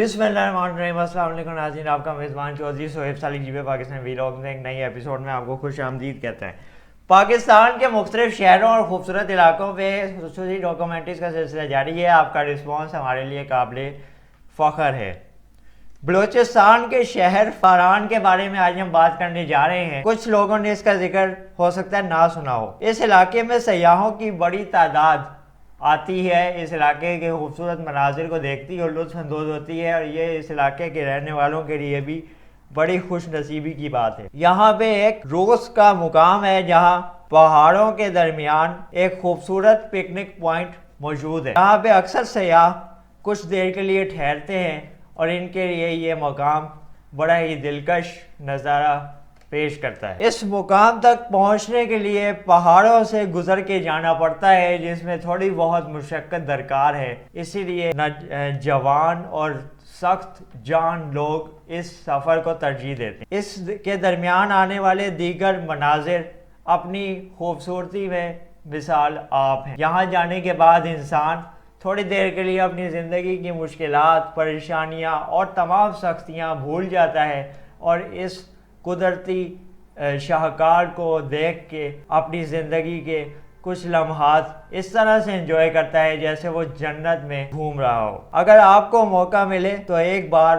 बिस्मिल्लाहिर्रहमानिर्रहीम। अस्सलाम वालेकुम नाज़रीन, आपका मेज़बान चौधरी सोहेब सालिक जीबे पाकिस्तान वीलॉग में एक नई एपिसोड में आपको खुश आमदीद कहते हैं। पाकिस्तान के मुख्तलिफ शहरों और खूबसूरत इलाकों पे खसूसी डॉक्यूमेंट्रीज का सिलसिला जारी है। आपका रिस्पॉन्स हमारे लिए काबिल फ़ख्र है। बलूचिस्तान के शहर फारान के बारे में आज हम बात करने जा रहे हैं। कुछ लोगों ने इसका जिक्र हो सकता है ना सुना हो। इस इलाके में सयाहों की बड़ी तादाद आती है, इस इलाके के खूबसूरत मनाजिर को देखती है और लुत्फ़ अंदोज़ होती है, और ये इस इलाके के रहने वालों के लिए भी बड़ी खुश नसीबी की बात है। यहाँ पे एक रोज़ का मुकाम है जहाँ पहाड़ों के दरमियान एक खूबसूरत पिकनिक पॉइंट मौजूद है। यहाँ पे अक्सर सयाह कुछ देर के लिए ठहरते हैं और इनके लिए ये मुकाम बड़ा ही दिलकश नज़ारा पेश करता है। इस मुकाम तक पहुंचने के लिए पहाड़ों से गुजर के जाना पड़ता है, जिसमें थोड़ी बहुत मुशक्कत दरकार है। इसीलिए जवान और सख्त जान लोग इस सफ़र को तरजीह देते हैं। इसके दरमियान आने वाले दीगर मनाजिर अपनी खूबसूरती में मिसाल आप हैं। यहाँ जाने के बाद इंसान थोड़ी देर के लिए अपनी ज़िंदगी की मुश्किलात, परेशानियाँ और तमाम सख्तियाँ भूल जाता है और इस कुदरती शाहकार को देख के अपनी ज़िंदगी के कुछ लम्हात इस तरह से एंजॉय करता है जैसे वो जन्नत में घूम रहा हो। अगर आपको मौका मिले तो एक बार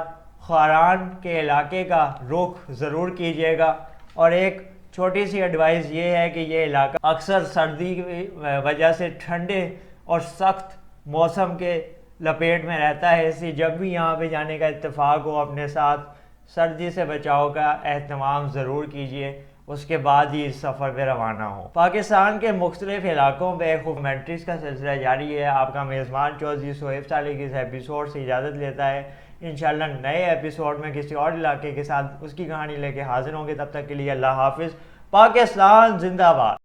फारान के इलाके का रुख ज़रूर कीजिएगा। और एक छोटी सी एडवाइस ये है कि ये इलाका अक्सर सर्दी की वजह से ठंडे और सख्त मौसम के लपेट में रहता है, इसलिए जब भी यहाँ पे जाने का इत्तेफाक हो अपने साथ सर्दी से बचाव का एहतमाम ज़रूर कीजिए, उसके बाद ही इस सफ़र पर रवाना हो। पाकिस्तान के मुख्तलिफ इलाकों में डॉक्यूमेंट्रीज़ का सिलसिला जारी है। आपका मेज़बान चौधरी सोहेब सालिक इस एपिसोड से इजाज़त लेता है। इंशाल्लाह नए एपिसोड में किसी और इलाके के साथ उसकी कहानी लेके हाजिर होंगे। तब तक के लिए अल्लाह हाफिज़। पाकिस्तान जिंदाबाद।